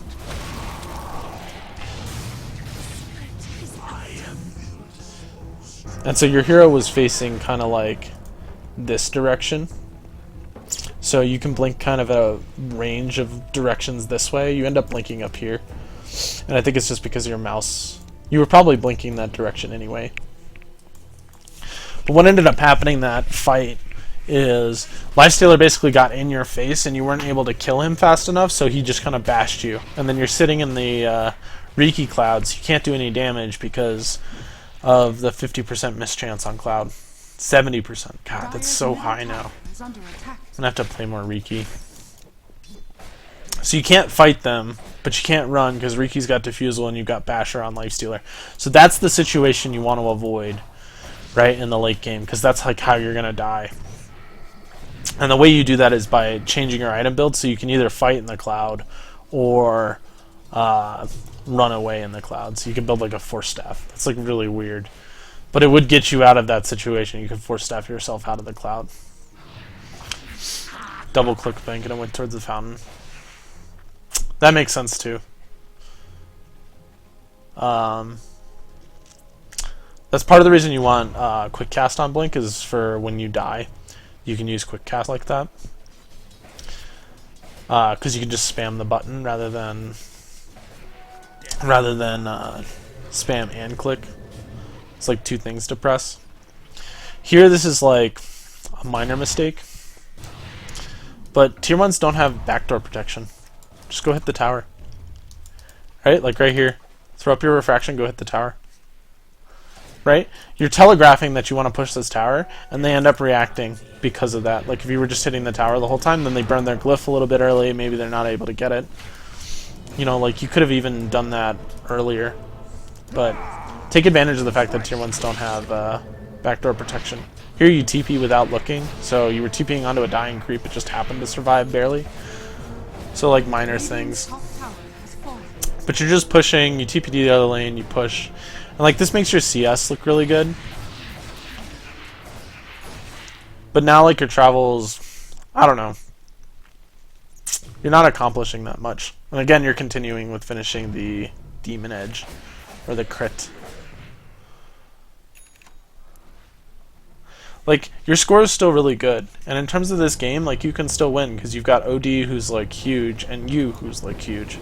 And so your hero was facing kind of like this direction. So you can blink kind of a range of directions this way. You end up blinking up here. And I think it's just because of your mouse. You were probably blinking that direction anyway. But what ended up happening that fight is Lifestealer basically got in your face and you weren't able to kill him fast enough, so he just kind of bashed you. And then you're sitting in the Riki clouds. You can't do any damage because of the 50% mischance on Cloud. 70%. God, that's so high now. I'm going to have to play more Riki. So you can't fight them, but you can't run because Riki's got Diffusal and you've got Basher on Lifestealer. So that's the situation you want to avoid, right, in the late game, because that's like how you're going to die. And the way you do that is by changing your item build, so you can either fight in the Cloud or run away in the Cloud. So you can build like a Force Staff. That's like really weird. But it would get you out of that situation. You could Force Staff yourself out of the Cloud. Double click Blink and it went towards the fountain. That makes sense too. That's part of the reason you want Quick Cast on Blink, is for when you die. You can use Quick Cast like that. Because you can just spam the button rather than spam and click. It's like 2 things to press. Here this is like a minor mistake. But tier 1s don't have backdoor protection. Just go hit the tower. Right? Like right here. Throw up your refraction, go hit the tower. Right? You're telegraphing that you want to push this tower, and they end up reacting because of that. Like if you were just hitting the tower the whole time, then they burn their glyph a little bit early, maybe they're not able to get it. You know, like you could have even done that earlier. But take advantage of the fact that tier 1s don't have backdoor protection. Here you TP without looking, so you were TPing onto a dying creep, it just happened to survive barely. So like minor things. But you're just pushing, you TP to the other lane, you push. And like this makes your CS look really good. But now like your travels, I don't know. You're not accomplishing that much. And again, you're continuing with finishing the Demon Edge, or the crit. like your score is still really good. And in terms of this game, like you can still win because you've got OD who's like huge and you who's like huge.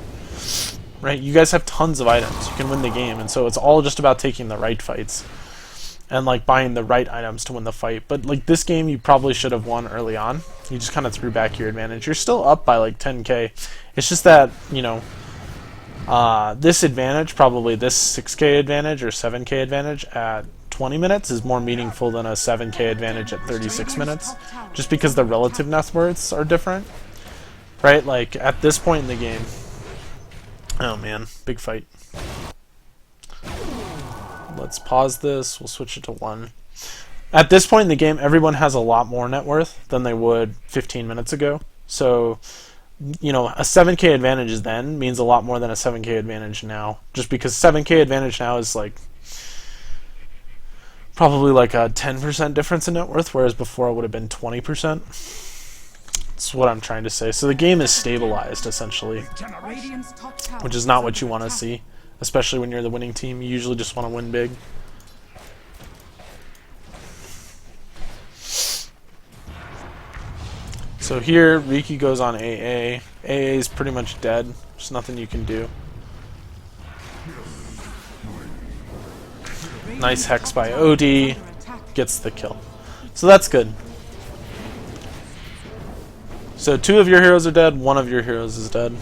Right? You guys have tons of items. You can win the game, and so it's all just about taking the right fights and like buying the right items to win the fight. But like this game you probably should have won early on. You just kind of threw back your advantage. You're still up by like 10k. It's just that, you know, this advantage, probably this 6k advantage or 7k advantage at 20 minutes is more meaningful than a 7k advantage at 36 minutes, just because the relative net worths are different. Right? Like at this point in the game, oh man, big fight. Let's pause this. We'll switch it to 1. At this point in the game, everyone has a lot more net worth than they would 15 minutes ago. So, you know, a 7k advantage then means a lot more than a 7k advantage now. Just because 7k advantage now is like probably like a 10% difference in net worth, whereas before it would have been 20%. That's what I'm trying to say. So the game is stabilized, essentially, which is not what you want to see, especially when you're the winning team. You usually just want to win big. So here, Riki goes on AA. AA is pretty much dead. There's nothing you can do. Nice hex by OD. Gets the kill. So that's good. So 2 of your heroes are dead, 1 of your heroes is dead.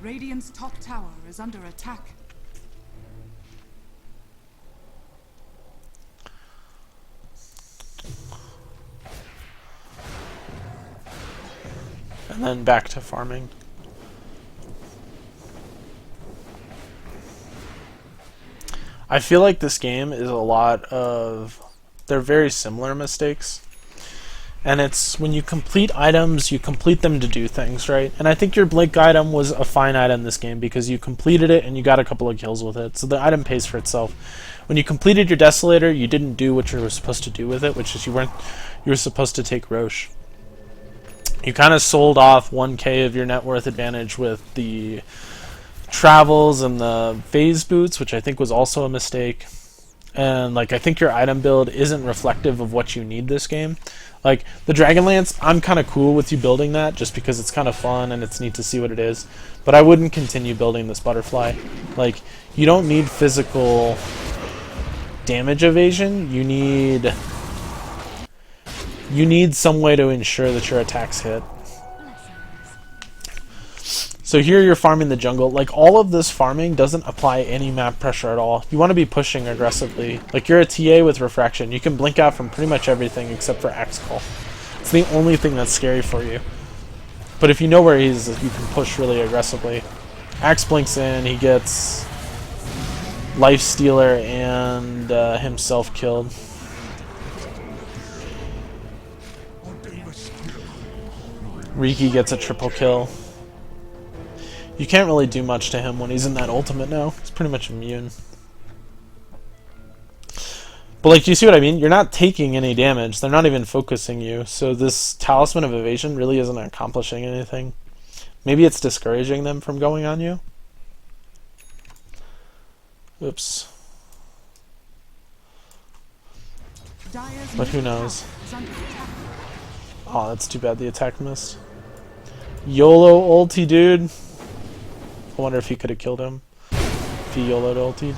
Radiant's top tower is under attack. And then back to farming. I feel like this game is a lot of... They're very similar mistakes. And it's when you complete items, you complete them to do things, right? And I think your Blink item was a fine item this game because you completed it and you got a couple of kills with it. So the item pays for itself. When you completed your Desolator, you didn't do what you were supposed to do with it, which is you were supposed to take Roche. You kind of sold off 1k of your net worth advantage with the travels and the phase boots, which I think was also a mistake. And like I think your item build isn't reflective of what you need this game. Like the Dragonlance, I'm kind of cool with you building that just because it's kind of fun and it's neat to see what it is. But I wouldn't continue building this butterfly. Like you don't need physical damage evasion. You need some way to ensure that your attacks hit. So here you're farming the jungle. Like all of this farming doesn't apply any map pressure at all. You want to be pushing aggressively. Like you're a TA with refraction. You can blink out from pretty much everything except for Axe Call. It's the only thing that's scary for you. But if you know where he is, you can push really aggressively. Axe blinks in, he gets Life Stealer and himself killed. Riki gets a triple kill. You can't really do much to him when he's in that ultimate now. He's pretty much immune. But like, you see what I mean? You're not taking any damage. They're not even focusing you. So this Talisman of Evasion really isn't accomplishing anything. Maybe it's discouraging them from going on you. Oops. But who knows? Oh, that's too bad the attack missed. YOLO ulti, dude. I wonder if he could have killed him if he YOLO'd ultied.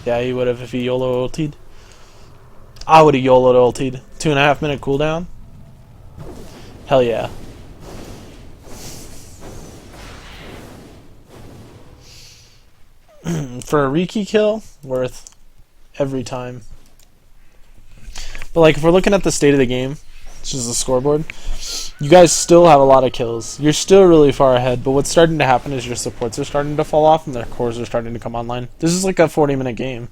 Yeah, he would have if he YOLO ultied. I would have YOLO'd ultied. 2.5 minute cooldown. Hell yeah. For a Riki kill, worth every time. But like, if we're looking at the state of the game, which is the scoreboard, you guys still have a lot of kills. You're still really far ahead, but what's starting to happen is your supports are starting to fall off and their cores are starting to come online. This is like a 40-minute game,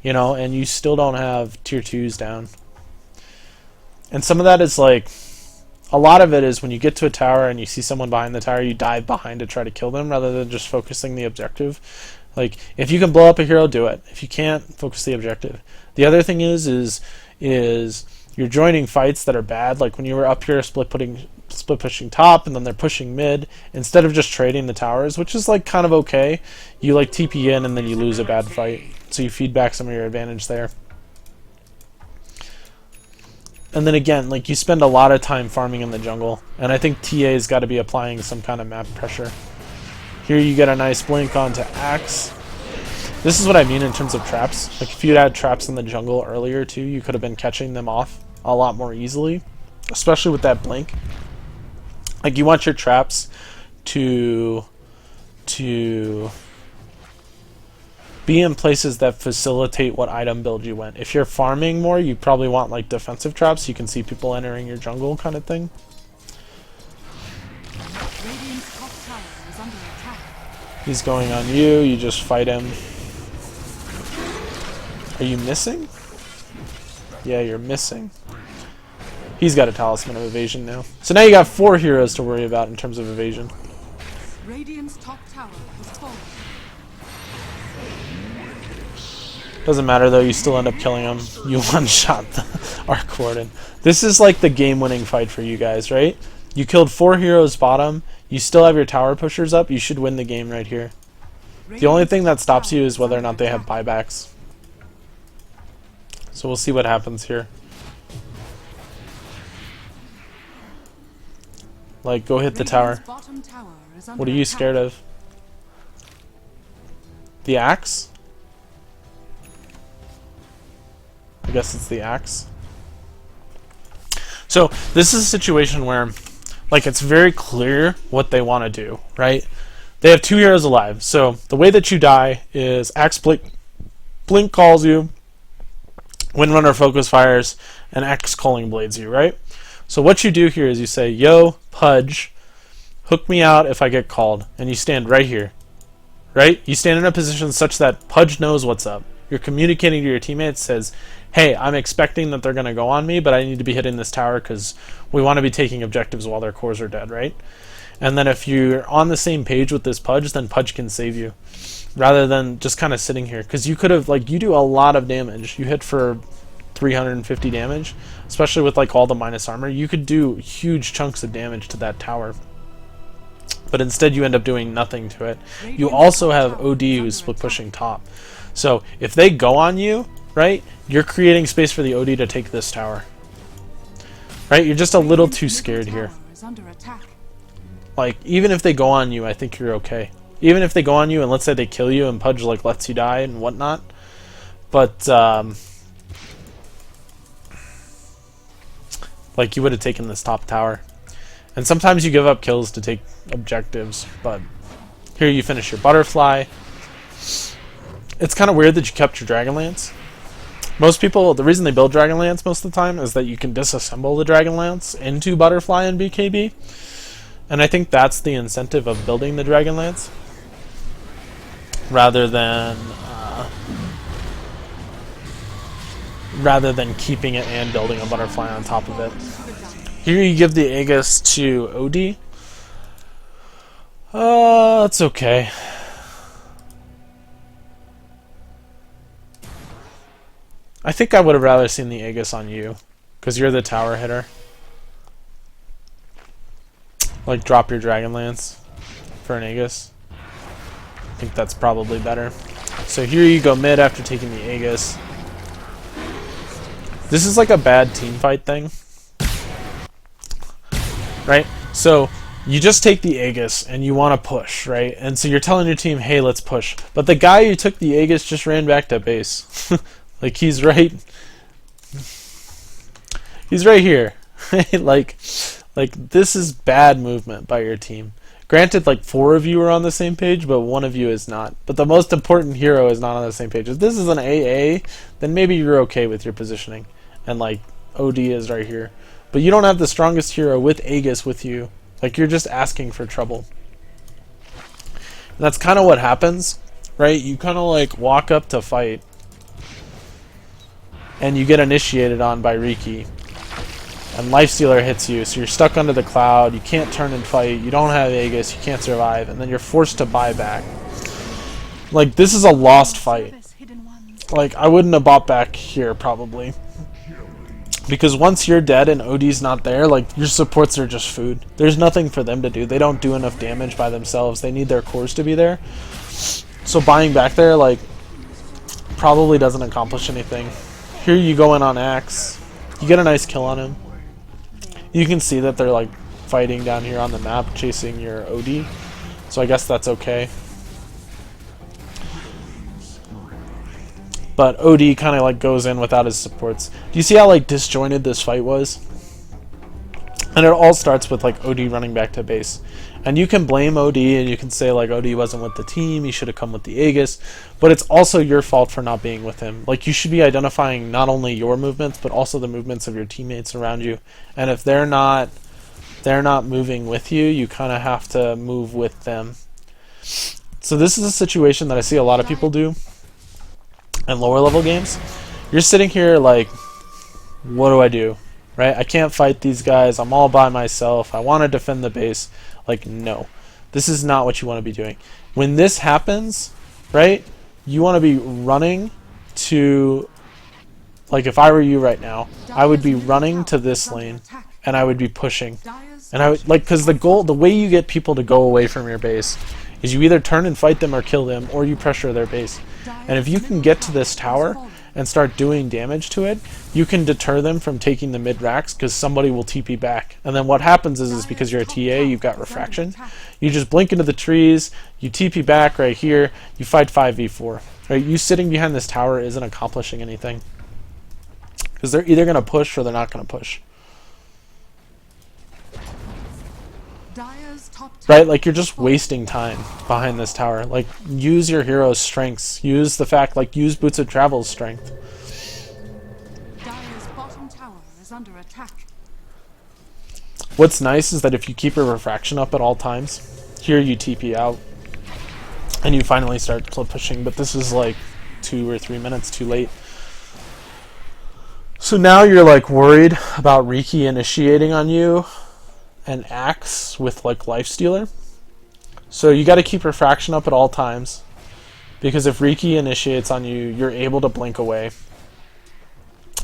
you know, and you still don't have tier 2s down. And some of that is like, a lot of it is when you get to a tower and you see someone behind the tower, you dive behind to try to kill them rather than just focusing the objective. Like, if you can blow up a hero, do it. If you can't, focus the objective. The other thing is you're joining fights that are bad. Like when you were up here split pushing top and then they're pushing mid, instead of just trading the towers, which is like kind of okay, you like TP in and then you lose a bad fight. So you feed back some of your advantage there. And then again, like, you spend a lot of time farming in the jungle, and I think TA's got to be applying some kind of map pressure. Here you get a nice blink onto Axe. This is what I mean in terms of traps. Like, if you'd had traps in the jungle earlier too, you could have been catching them off a lot more easily, especially with that blink. Like, you want your traps to be in places that facilitate what item build you went. If you're farming more, you probably want like defensive traps so you can see people entering your jungle kind of thing. Radiant's top tower is under attack. He's going on you, you just fight him. Are you missing? Yeah, you're missing. He's got a talisman of evasion now. So now you got 4 heroes to worry about in terms of evasion. Radiant's top tower has fallen. Doesn't matter though, you still end up killing him. You one-shot the Arc Warden. This is like the game-winning fight for you guys, right? You killed 4 heroes bottom, you still have your tower pushers up, you should win the game right here. The only thing that stops you is whether or not they have buybacks. So we'll see what happens here. Like, go hit the tower. What are you scared of? The axe? I guess it's the axe. So this is a situation where, like, it's very clear what they want to do, right? They have 2 heroes alive. So the way that you die is Axe Blink calls you, Windrunner focus fires, and Axe Calling Blades you, right? So what you do here is you say, yo, Pudge, hook me out if I get called. And you stand right here, right? You stand in a position such that Pudge knows what's up. You're communicating to your teammates, says, hey, I'm expecting that they're going to go on me, but I need to be hitting this tower because we want to be taking objectives while their cores are dead, right? And then if you're on the same page with this Pudge, then Pudge can save you, rather than just kind of sitting here. Because you could have, like, you do a lot of damage. You hit for 350 damage, especially with, like, all the minus armor. You could do huge chunks of damage to that tower. But instead you end up doing nothing to it. You also have OD who's split pushing top. So if they go on you, right, you're creating space for the OD to take this tower. Right? You're just a little too scared here. Like, even if they go on you, I think you're okay. Even if they go on you and let's say they kill you and Pudge, like, lets you die and whatnot. But, like, you would have taken this top tower. And sometimes you give up kills to take objectives, but here you finish your butterfly. It's kind of weird that you kept your Dragonlance. Most people, the reason they build Dragonlance most of the time is that you can disassemble the Dragonlance into Butterfly and BKB. And I think that's the incentive of building the Dragonlance, rather than keeping it and building a Butterfly on top of it. Here you give the Aegis to OD. It's okay. I think I would have rather seen the Aegis on you, because you're the tower hitter. Like, drop your Dragonlance for an Aegis. I think that's probably better. So here you go mid after taking the Aegis. This is like a bad teamfight thing, right? So you just take the Aegis and you want to push, right? And so you're telling your team, hey, let's push. But the guy who took the Aegis just ran back to base. Like, he's right here. like this is bad movement by your team. Granted, like, 4 of you are on the same page, but 1 of you is not. But the most important hero is not on the same page. If this is an AA, then maybe you're okay with your positioning. And, like, OD is right here. But you don't have the strongest hero with Aegis with you. Like, you're just asking for trouble. And that's kind of what happens, right? You kind of, like, walk up to fight, and you get initiated on by Riki. And Lifestealer hits you, so you're stuck under the cloud, you can't turn and fight, you don't have Aegis, you can't survive, and then you're forced to buy back. Like, this is a lost fight. Like, I wouldn't have bought back here, probably. Because once you're dead and OD's not there, like, your supports are just food. There's nothing for them to do. They don't do enough damage by themselves. They need their cores to be there. So buying back there, like, probably doesn't accomplish anything. Here you go in on Axe. You get a nice kill on him. You can see that they're like fighting down here on the map, chasing your OD. So I guess that's okay. But OD kind of like goes in without his supports. Do you see how like disjointed this fight was? And it all starts with like OD running back to base. And you can blame OD and you can say like OD wasn't with the team, he should have come with the Aegis, but it's also your fault for not being with him. Like you should be identifying not only your movements but also the movements of your teammates around you. And if they're not moving with you, you kind of have to move with them. So this is a situation that I see a lot of people do in lower level games. You're sitting here like, what do I do? Right? I can't fight these guys. I'm all by myself. I want to defend the base. Like, no. This is not what you want to be doing. When this happens, right, you want to be running to, like if I were you right now, I would be running to this lane and I would be pushing. And I would, like, because the way you get people to go away from your base is you either turn and fight them or kill them, or you pressure their base. And if you can get to this tower and start doing damage to it, you can deter them from taking the mid racks because somebody will TP back. And then what happens is because you're a TA, you've got refraction. You just blink into the trees, you TP back right here, you fight 5v4. Right? You sitting behind this tower isn't accomplishing anything. Because they're either going to push or they're not going to push. Right? Like you're just wasting time behind this tower. Like use your hero's strengths. Use the fact, like use Boots of Travel's strength. Dire's bottom tower is under attack. What's nice is that if you keep your refraction up at all times, here you TP out and you finally start pushing, but this is like 2 or 3 minutes too late. So now you're like worried about Riki initiating on you and Axe with like Lifestealer. So you got to keep refraction up at all times, because if Riki initiates on you, you're able to blink away.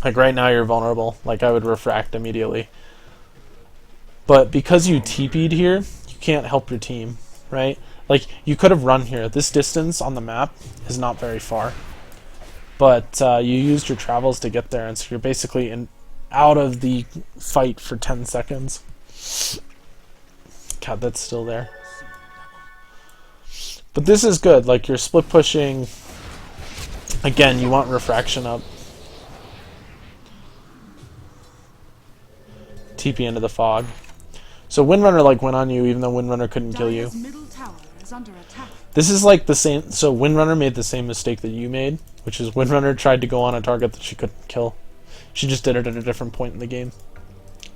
Like right now you're vulnerable, like I would refract immediately. But because you TP'd here, you can't help your team, right? Like you could have run here. This distance on the map is not very far. But you used your travels to get there, and so you're basically out of the fight for 10 seconds. God, that's still there. But this is good. Like you're split pushing. Again, you want refraction up. TP into the fog. So Windrunner like went on you even though Windrunner couldn't kill you. This is like the same. So Windrunner made the same mistake that you made, which is Windrunner tried to go on a target that she couldn't kill. She just did it at a different point in the game.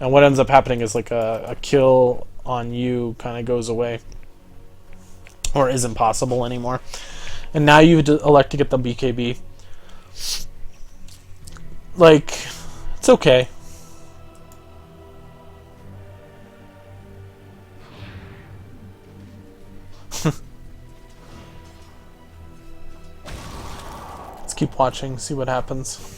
And what ends up happening is like a kill on you kind of goes away. Or isn't possible anymore. And now you elect to get the BKB. Like, it's okay. Let's keep watching, see what happens.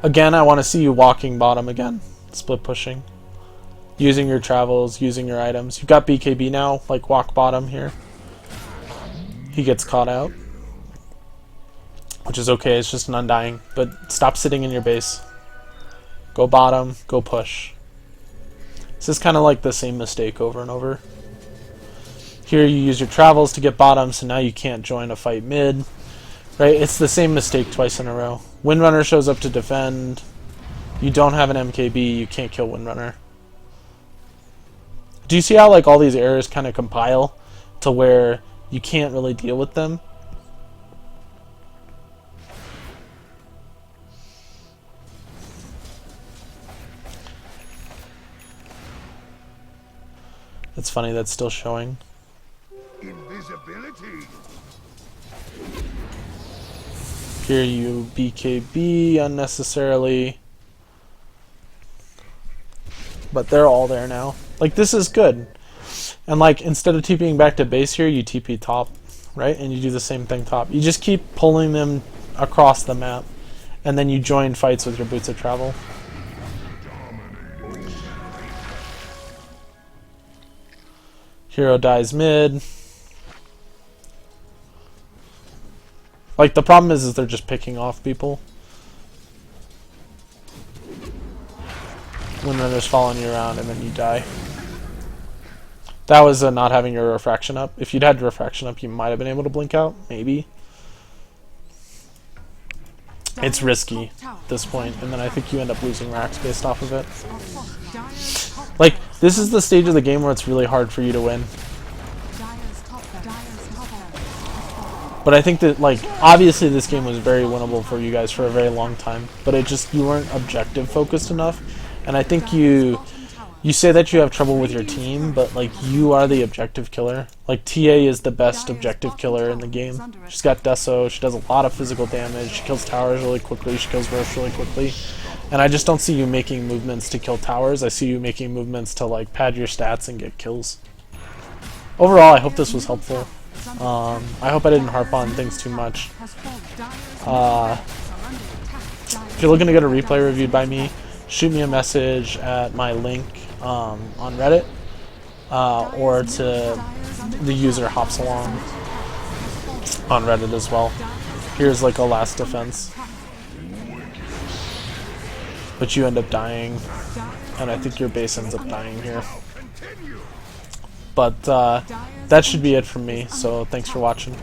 Again, I want to see you walking bottom again. Split pushing. Using your travels, using your items. You've got BKB now, like walk bottom here. He gets caught out. Which is okay, it's just an undying. But stop sitting in your base. Go bottom, go push. This is kind of like the same mistake over and over. Here you use your travels to get bottom, so now you can't join a fight mid. Right? It's the same mistake twice in a row. Windrunner shows up to defend. You don't have an MKB, you can't kill Windrunner. Do you see how like all these errors kind of compile to where you can't really deal with them? It's funny that's still showing. Invisibility. Here you BKB unnecessarily. But they're all there now. Like this is good. And like instead of TPing back to base here, you TP top, right? And you do the same thing top. You just keep pulling them across the map. And then you join fights with your Boots of Travel. Hero dies mid. Like the problem is they're just picking off people. Windrunner's following you around, and then you die. That was not having your refraction up. If you'd had your refraction up, you might have been able to blink out, maybe. It's risky at this point, and then I think you end up losing racks based off of it. Like, this is the stage of the game where it's really hard for you to win. But I think that, like, obviously this game was very winnable for you guys for a very long time, but it just, you weren't objective focused enough. And I think you say that you have trouble with your team, but, like, you are the objective killer. Like, TA is the best objective killer in the game. She's got Deso, she does a lot of physical damage, she kills towers really quickly, she kills Roche really quickly. And I just don't see you making movements to kill towers, I see you making movements to, like, pad your stats and get kills. Overall, I hope this was helpful. I hope I didn't harp on things too much. If you're looking to get a replay reviewed by me, shoot me a message at my link on Reddit, or to the user Hops Along on Reddit as well. Here's like a last defense. But you end up dying, and I think your base ends up dying here. But that should be it from me, so thanks for watching.